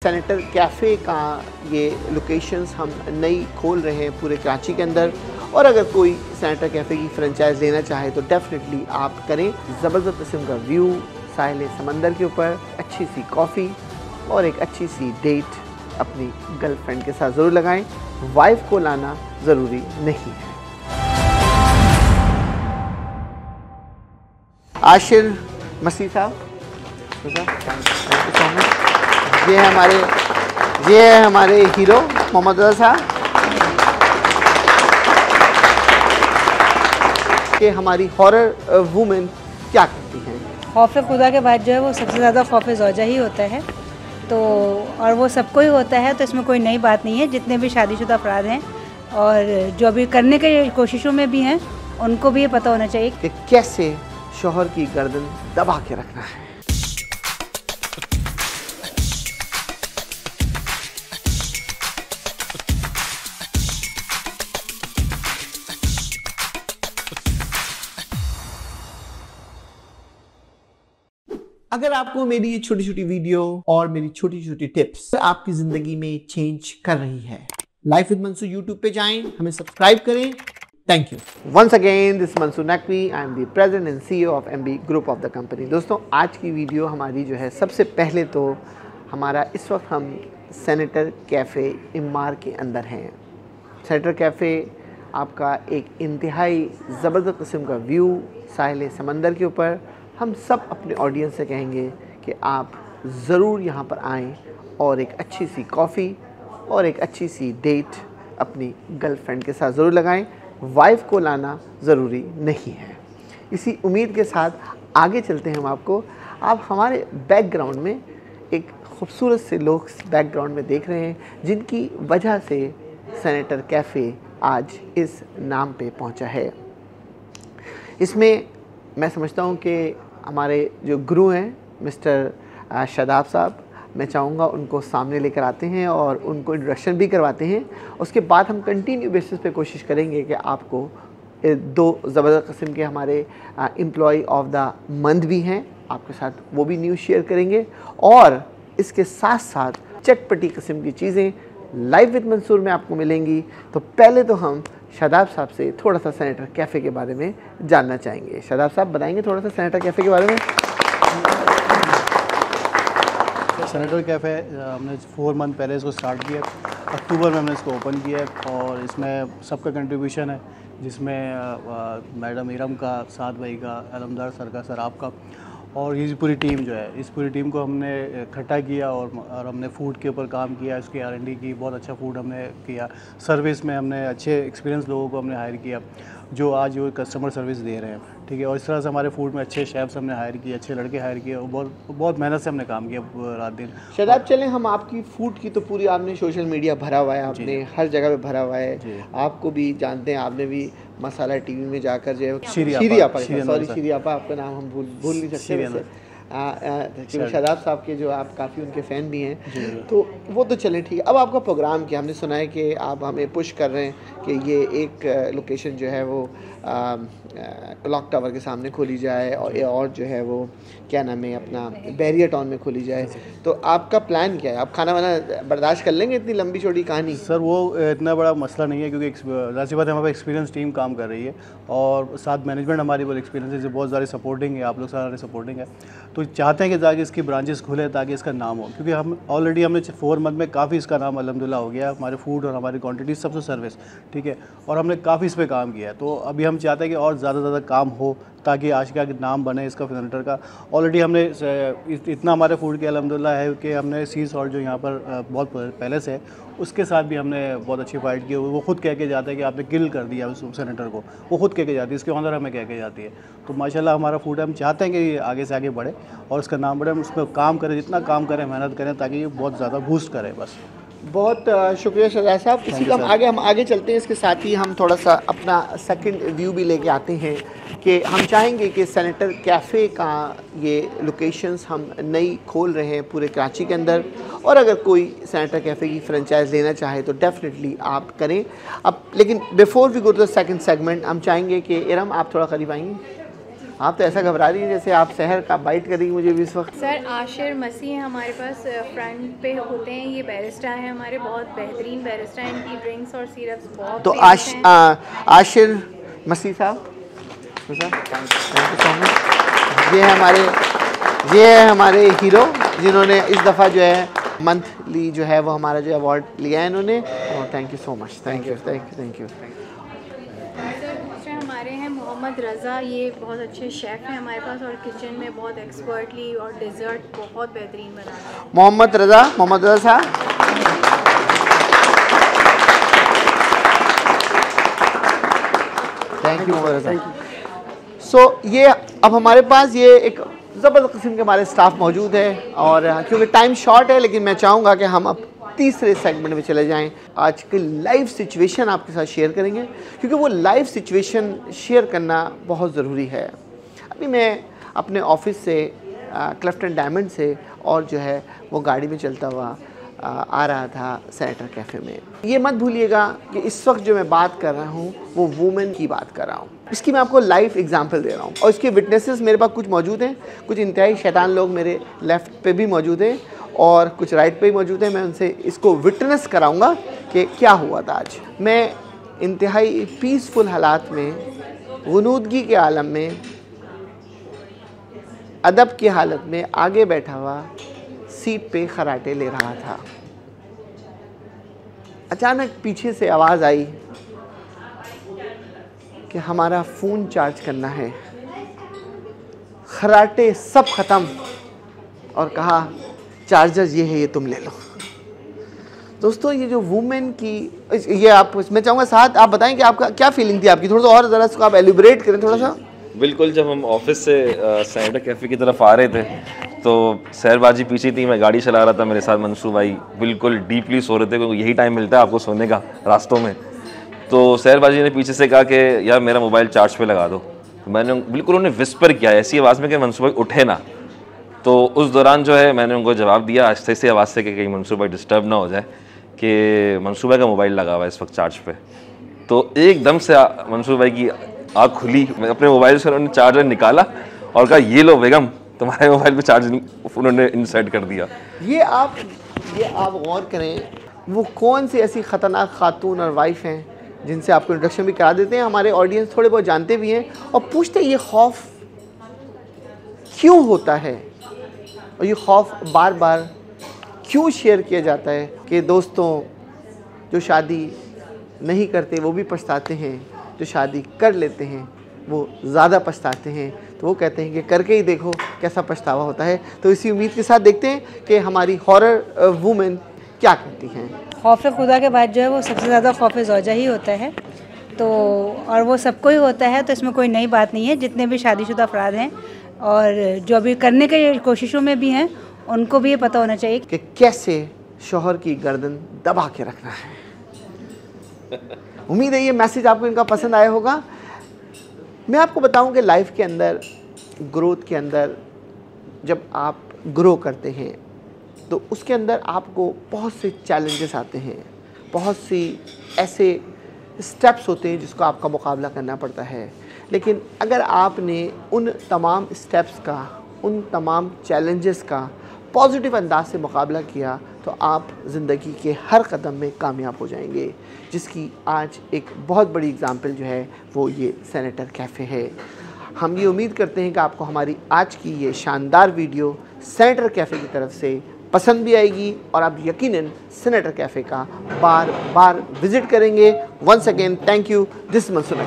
Senator cafe का ये locations हम नई खोल रहे हैं पूरे कराची के अंदर, और अगर कोई सेनेटर कैफ़े की फ्रेंचाइज लेना चाहे तो डेफिनेटली आप करें। ज़बरदस्त किस्म का व्यू, साहिल समंदर के ऊपर, अच्छी सी कॉफ़ी और एक अच्छी सी डेट अपनी गर्लफ्रेंड के साथ ज़रूर लगाएं। वाइफ को लाना ज़रूरी नहीं है। आशिर मसीह साहब, ये है हमारे हीरो मोहम्मद रज़ा साहब कि हमारी हॉरर वुमेन क्या करती हैं। खौफ खुदा के बाद जो है वो सबसे ज़्यादा खौफ ज़ौजा ही होता है, तो और वो सबको ही होता है, तो इसमें कोई नई बात नहीं है। जितने भी शादीशुदा अफराद हैं और जो अभी करने की कोशिशों में भी हैं, उनको भी ये पता होना चाहिए कि कैसे शौहर की गर्दन दबा के रखना है। अगर आपको मेरी ये छोटी छोटी वीडियो और मेरी छोटी छोटी टिप्स आपकी जिंदगी में चेंज कर रही है, लाइफ विद मंसूर यूट्यूब पे जाएं, हमें सब्सक्राइब करें। Thank you once again, this Mansoor Naqvi, I am the president and CEO of MB group of the company. दोस्तों, आज की वीडियो हमारी जो है, सबसे पहले तो हमारा इस वक्त हम सेनेटर कैफ़े इमार के अंदर हैं। सेनेटर कैफ़े आपका एक इंतहाई ज़बरदस्त किस्म का व्यू, साहिल समंदर के ऊपर। हम सब अपने ऑडियंस से कहेंगे कि आप ज़रूर यहाँ पर आएँ और एक अच्छी सी कॉफ़ी और एक अच्छी सी डेट अपनी गर्लफ्रेंड के साथ ज़रूर लगाएं। वाइफ को लाना ज़रूरी नहीं है। इसी उम्मीद के साथ आगे चलते हैं। हम आपको, आप हमारे बैकग्राउंड में एक खूबसूरत से लोग बैकग्राउंड में देख रहे हैं, जिनकी वजह से सेनेटर कैफ़े आज इस नाम पे पहुंचा है। इसमें मैं समझता हूं कि हमारे जो गुरु हैं मिस्टर शादाब साहब, मैं चाहूँगा उनको सामने लेकर आते हैं और उनको इंट्रोडक्शन भी करवाते हैं। उसके बाद हम कंटिन्यू बेसिस पे कोशिश करेंगे कि आपको दो ज़बरदस्त किस्म के हमारे एम्प्लॉय ऑफ द मंथ भी हैं, आपके साथ वो भी न्यूज़ शेयर करेंगे, और इसके साथ साथ चटपटी किस्म की चीज़ें लाइव विद मंसूर में आपको मिलेंगी। तो पहले तो हम शादाब साहब से थोड़ा सा सेनेटर कैफ़े के बारे में जानना चाहेंगे। शादाब साहब बताएंगे थोड़ा सा सेनेटर कैफ़े के बारे में। सेनेटर कैफ़े हमने 4 मंथ पहले इसको स्टार्ट किया, अक्टूबर में हमने इसको ओपन किया और इसमें सबका कंट्रीब्यूशन है, जिसमें मैडम इरम का, साद भाई का, अलमदार सर का, सर आपका, और ये पूरी टीम जो है, इस पूरी टीम को हमने इकट्ठा किया और हमने फ़ूड के ऊपर काम किया, इसकी R&D की, बहुत अच्छा फ़ूड हमने किया। सर्विस में हमने अच्छे एक्सपीरियंस लोगों को हमने हायर किया जो आज वो कस्टमर सर्विस दे रहे हैं, ठीक है। और इस तरह से हमारे फूड में अच्छे शेफ़्स हमने हायर किए, अच्छे लड़के हायर किए, और बहुत मेहनत से हमने काम किया रात दिन। शादाब, चलें हम आपकी फ़ूड की तो पूरी, आपने सोशल मीडिया भरा हुआ है, आपने हर जगह पे भरा हुआ है, आपको भी जानते हैं, आपने भी मसाला टीवी में जाकर जो है शीरी आपा, आपका नाम हम भूल नहीं सकते क्योंकि शादाब साहब के जो आप काफ़ी उनके फ़ैन भी हैं, तो वो तो चलें ठीक है। अब आपका प्रोग्राम क्या, हमने सुना है कि आप हमें पुश कर रहे हैं कि ये एक लोकेशन जो है वो क्लॉक टावर के सामने खोली जाए और जो है वो क्या नाम है अपना बैरियर टाउन में खोली जाए, तो आपका प्लान क्या है? आप खाना वाना बर्दाश्त कर लेंगे इतनी लंबी चौड़ी कहानी? सर वो इतना बड़ा मसला नहीं है, क्योंकि ज़ाहिर सी बात है हमारे एक्सपीरियंस टीम काम कर रही है और साथ मैनेजमेंट हमारी बहुत एक्सपीरियंस है, बहुत सारी सपोर्टिंग है, आप लोग सारे सपोर्टिंग है, तो चाहते हैं कि ताकि इसकी ब्रांचेस खुले ताकि इसका नाम हो, क्योंकि हम ऑलरेडी हमने 4 मंथ में काफ़ी इसका नाम अल्हम्दुलिल्लाह हो गया, हमारे फूड और हमारी क्वांटिटी सबसे सर्विस, ठीक है, और हमने काफ़ी इस पर काम किया है। तो अभी हम चाहते हैं कि और ज़्यादा से ज़्यादा काम हो ताकि आज का नाम बने इसका सेनेटर का। ऑलरेडी हमने इतना हमारे फूड के अल्हम्दुलिल्लाह है कि हमने सी सॉल्ट जो यहाँ पर बहुत पहले से है, उसके साथ भी हमने बहुत अच्छी फाइट की। वो खुद कह के जाता है कि आपने किल कर दिया उस सेनेटर को, वो खुद कह के जाती है, इसके ऑनर हमें कह के जाती है। तो माशाल्लाह हमारा फूड है, हम चाहते हैं कि ये आगे से आगे बढ़े और इसका नाम बढ़े, हम उस पर काम करें, जितना काम करें, मेहनत करें ताकि ये बहुत ज़्यादा बूस्ट करे। बस बहुत शुक्रिया शादाब साहब। इसी का हम आगे चलते हैं। इसके साथ ही हम थोड़ा सा अपना सेकंड व्यू भी लेके आते हैं कि हम चाहेंगे कि सेनेटर कैफ़े का ये लोकेशंस हम नई खोल रहे हैं पूरे कराची के अंदर, और अगर कोई सेनेटर कैफ़े की फ्रेंचाइज लेना चाहे तो डेफिनेटली आप करें। अब लेकिन before we go to the second segment, हम चाहेंगे कि इरम आप थोड़ा करीब आएंगे। आप तो ऐसा घबरा रही हैं जैसे आप शहर का बाइट करेंगी मुझे भी इस वक्त। सर आशिर मसीह हैं हमारे पास, फ्रंट पे होते हैं, ये बैरिस्टा है हमारे, बहुत बेहतरीन बैरिस्टा हैं, इनकी ड्रिंक्स और सिरप्स बहुत तो फेमस हैं। आशिर मसीह साहब, ये है हमारे हीरो जिन्होंने इस दफ़ा जो है मंथली जो है वो हमारा जो अवार्ड लिया है इन्होंने। और thank you so much, thank you. Sir दूसरे हमारे हैं मोहम्मद रज़ा, ये बहुत अच्छे शेफ़ हैं हमारे पास और किचन में बहुत एक्सपर्टली और डिज़र्ट बहुत बेहतरीन बनाते हैं। मोहम्मद रज़ा साहब, थैंक यू। सो ये अब हमारे पास ये एक ज़बरदस्त किस्म के हमारे स्टाफ मौजूद है और क्योंकि टाइम शॉर्ट है लेकिन मैं चाहूँगा कि हम अब तीसरे सेगमेंट में चले जाएं। आज की लाइव सिचुएशन आपके साथ शेयर करेंगे क्योंकि वो लाइव सिचुएशन शेयर करना बहुत ज़रूरी है। अभी मैं अपने ऑफिस से क्लिफ्टन डायमंड से और जो है वो गाड़ी में चलता हुआ आ रहा था सेनेटर कैफ़े में। ये मत भूलिएगा कि इस वक्त जो मैं बात कर रहा हूँ वो वुमेन की बात कर रहा हूँ। इसकी मैं आपको लाइव एग्जांपल दे रहा हूँ और इसके विटनेसेस मेरे पास कुछ मौजूद हैं। कुछ इंतहाई शैतान लोग मेरे लेफ़्ट पे भी मौजूद हैं और कुछ राइट पे भी मौजूद हैं। मैं उनसे इसको विटनेस कराऊँगा कि क्या हुआ था आज। मैं इंतहाई पीसफुल हालात में, गुनूदगी के आलम में, अदब की हालत में आगे बैठा हुआ सीट पे खराटे ले रहा था। अचानक पीछे से आवाज़ आई कि हमारा फ़ोन चार्ज करना है। खराटे सब ख़त्म और कहा चार्जर ये है, ये तुम ले लो। दोस्तों ये जो वुमेन की ये आप मैं चाहूँगा साथ आप बताएं कि आपका क्या फीलिंग थी आपकी, थोड़ा सा और ज़रा इसको आप एलिब्रेट करें थोड़ा सा। बिल्कुल, जब हम ऑफिस से सेनेटर कैफ़े की तरफ आ रहे थे तो सैरबाजी पीछे थी, मैं गाड़ी चला रहा था, मेरे साथ मंसूर भाई बिल्कुल डीपली सो रहे थे क्योंकि यही टाइम मिलता है आपको सोने का रास्तों में। तो सैरबाजी ने पीछे से कहा कि यार मेरा मोबाइल चार्ज पे लगा दो। तो मैंने बिल्कुल उन्हें विस्पर किया ऐसी आवाज़ में कि मंसूर भाई उठे ना। तो उस दौरान जो है मैंने उनको जवाब दिया आस्ते से आवाज़ से कि कहीं मंसूर भाई डिस्टर्ब ना हो जाए कि मंसूर भाई का मोबाइल लगा हुआ है इस वक्त चार्ज पे। तो एकदम से मंसूर भाई की आँख खुली, मैं अपने मोबाइल से उन्होंने चार्जर निकाला और कहा ये लो बेगम तुम्हारे मोबाइल पे चार्ज उन्होंने इंसर्ट कर दिया। ये आप गौर करें वो कौन सी ऐसी ख़तरनाक खातून और वाइफ हैं जिनसे आपको इंट्रोडक्शन भी करा देते हैं। हमारे ऑडियंस थोड़े बहुत जानते भी हैं और पूछते हैं ये खौफ क्यों होता है और ये खौफ बार बार क्यों शेयर किया जाता है कि दोस्तों जो शादी नहीं करते वो भी पछताते हैं, जो शादी कर लेते हैं वो ज़्यादा पछताते हैं। तो वो कहते हैं कि करके ही देखो कैसा पछतावा होता है। तो इसी उम्मीद के साथ देखते हैं कि हमारी हॉरर वुमेन क्या करती हैं। खौफ खुदा के बाद जो है वो सबसे ज़्यादा खौफ ज़ौजा ही होता है। तो और वो सबको ही होता है, तो इसमें कोई नई बात नहीं है। जितने भी शादीशुदा अफराद हैं और जो अभी करने की कोशिशों में भी हैं उनको भी ये पता होना चाहिए कि कैसे शौहर की गर्दन दबा के रखना है। उम्मीद है ये मैसेज आपको इनका पसंद आया होगा। मैं आपको बताऊं कि लाइफ के अंदर, ग्रोथ के अंदर जब आप ग्रो करते हैं तो उसके अंदर आपको बहुत से चैलेंजेस आते हैं, बहुत सी ऐसे स्टेप्स होते हैं जिसको आपका मुकाबला करना पड़ता है। लेकिन अगर आपने उन तमाम स्टेप्स का, उन तमाम चैलेंजेस का पॉजिटिव अंदाज से मुकाबला किया तो आप ज़िंदगी के हर कदम में कामयाब हो जाएंगे, जिसकी आज एक बहुत बड़ी एग्ज़ाम्पल जो है वो ये सेनेटर कैफ़े है। हम ये उम्मीद करते हैं कि आपको हमारी आज की ये शानदार वीडियो सेनेटर कैफ़े की तरफ से पसंद भी आएगी और आप यकीनन सेनेटर कैफ़े का बार बार विज़िट करेंगे। Once again thank you, this Mansoor.